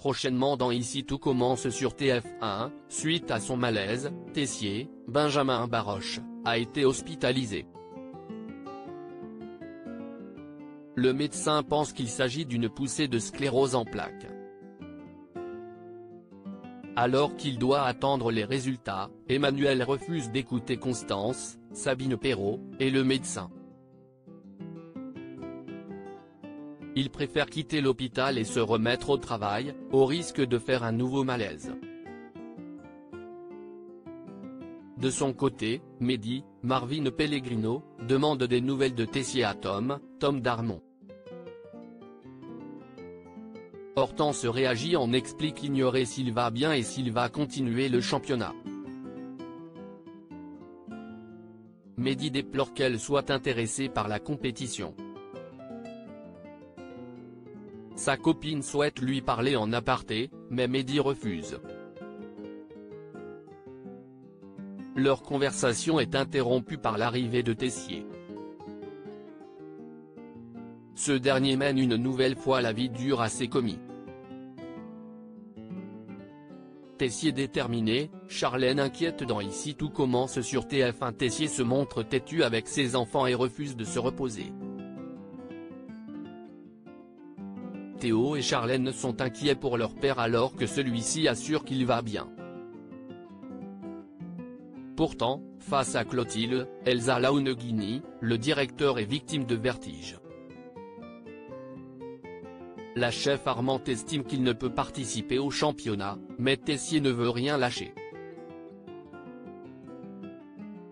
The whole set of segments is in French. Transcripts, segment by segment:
Prochainement dans Ici tout commence sur TF1, suite à son malaise, Tessier, Benjamin Baroche, a été hospitalisé. Le médecin pense qu'il s'agit d'une poussée de sclérose en plaques. Alors qu'il doit attendre les résultats, Emmanuel refuse d'écouter Constance, Sabine Perrault, et le médecin. Il préfère quitter l'hôpital et se remettre au travail, au risque de faire un nouveau malaise. De son côté, Mehdi, Marvin Pellegrino, demande des nouvelles de Tessier à Tom Darmon. Hortense réagit en explique ignorer s'il va bien et s'il va continuer le championnat. Mehdi déplore qu'elle soit intéressée par la compétition. Sa copine souhaite lui parler en aparté, mais Mehdi refuse. Leur conversation est interrompue par l'arrivée de Tessier. Ce dernier mène une nouvelle fois la vie dure à ses commis. Tessier déterminé, Charlène inquiète dans Ici tout commence sur TF1. Tessier se montre têtu avec ses enfants et refuse de se reposer. Théo et Charlène sont inquiets pour leur père alors que celui-ci assure qu'il va bien. Pourtant, face à Clotilde, Elsa Launeghini, le directeur est victime de vertige. La chef Armand estime qu'il ne peut participer au championnat, mais Tessier ne veut rien lâcher.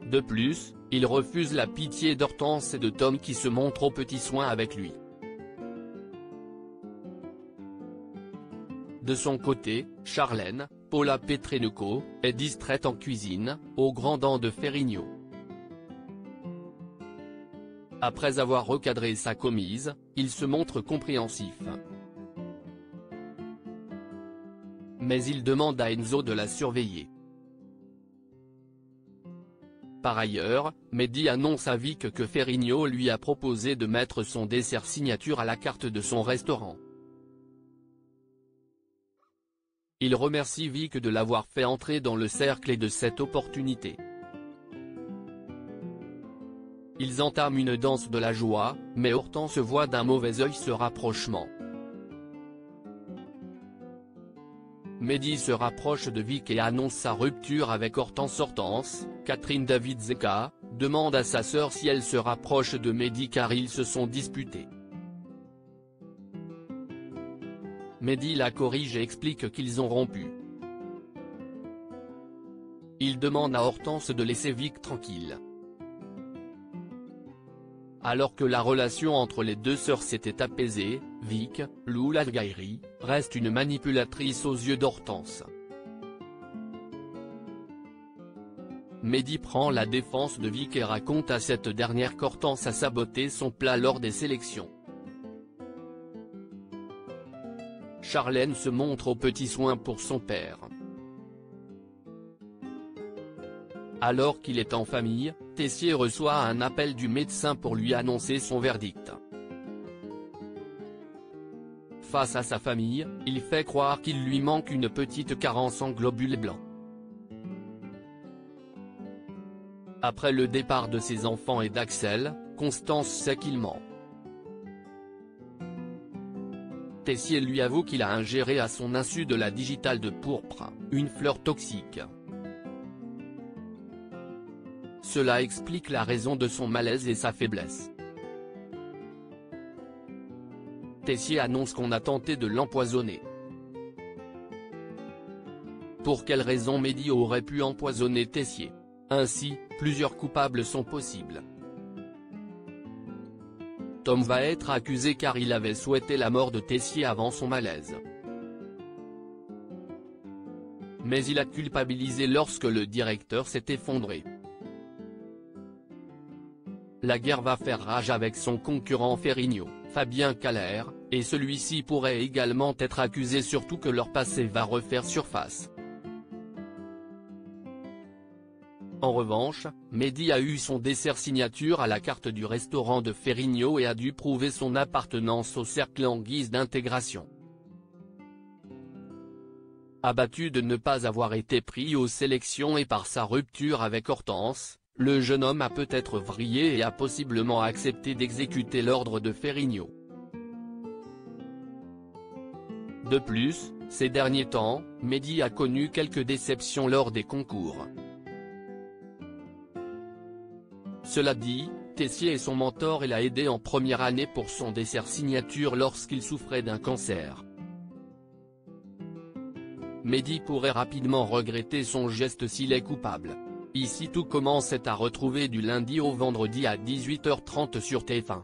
De plus, il refuse la pitié d'Hortense et de Tom qui se montrent aux petits soins avec lui. De son côté, Charlène, Paula Petrenko, est distraite en cuisine, au Grand Dent de Ferrigno. Après avoir recadré sa commise, il se montre compréhensif. Mais il demande à Enzo de la surveiller. Par ailleurs, Mehdi annonce à Vic que Ferrigno lui a proposé de mettre son dessert signature à la carte de son restaurant. Il remercie Vic de l'avoir fait entrer dans le cercle et de cette opportunité. Ils entament une danse de la joie, mais Hortense voit d'un mauvais œil ce rapprochement. Mehdi se rapproche de Vic et annonce sa rupture avec Hortense. Catherine David-Zeka, demande à sa sœur si elle se rapproche de Mehdi car ils se sont disputés. Mehdi la corrige et explique qu'ils ont rompu. Il demande à Hortense de laisser Vic tranquille. Alors que la relation entre les deux sœurs s'était apaisée, Vic, Lou Lalgairi, reste une manipulatrice aux yeux d'Hortense. Mehdi prend la défense de Vic et raconte à cette dernière qu'Hortense a saboté son plat lors des sélections. Charlène se montre aux petits soins pour son père. Alors qu'il est en famille, Tessier reçoit un appel du médecin pour lui annoncer son verdict. Face à sa famille, il fait croire qu'il lui manque une petite carence en globules blancs. Après le départ de ses enfants et d'Axel, Constance sait qu'il ment. Tessier lui avoue qu'il a ingéré à son insu de la digitale de pourpre, une fleur toxique. Cela explique la raison de son malaise et sa faiblesse. Tessier annonce qu'on a tenté de l'empoisonner. Pour quelle raison Mehdi aurait pu empoisonner Tessier? Ainsi, plusieurs coupables sont possibles. Tom va être accusé car il avait souhaité la mort de Tessier avant son malaise. Mais il a culpabilisé lorsque le directeur s'est effondré. La guerre va faire rage avec son concurrent Ferrigno, Fabien Caller, et celui-ci pourrait également être accusé surtout que leur passé va refaire surface. En revanche, Mehdi a eu son dessert signature à la carte du restaurant de Ferrigno et a dû prouver son appartenance au cercle en guise d'intégration. Abattu de ne pas avoir été pris aux sélections et par sa rupture avec Hortense, le jeune homme a peut-être vrillé et a possiblement accepté d'exécuter l'ordre de Ferrigno. De plus, ces derniers temps, Mehdi a connu quelques déceptions lors des concours. Cela dit, Tessier est son mentor et l'a aidé en première année pour son dessert signature lorsqu'il souffrait d'un cancer. Mehdi pourrait rapidement regretter son geste s'il est coupable. Ici tout commence est à retrouver du lundi au vendredi à 18h30 sur TF1.